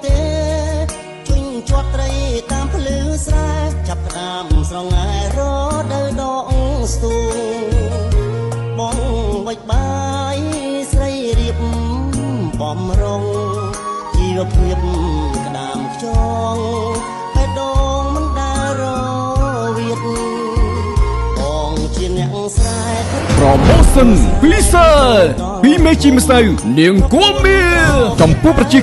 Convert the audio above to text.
ទេជួយជាប់ត្រីតាមភ្លឺស្រែចាប់តាមស្រងាយរដូវដងស្ទូបងវិចបាយស្រីរៀបបំរុងជីវភាពក្តាមខ្យងបេះដូងមិនដែលរវិតបងជាអ្នកស្រែ Promotion ពិសេសពីមេជីម្សៅនាងគួមមាចំពោះប្រជា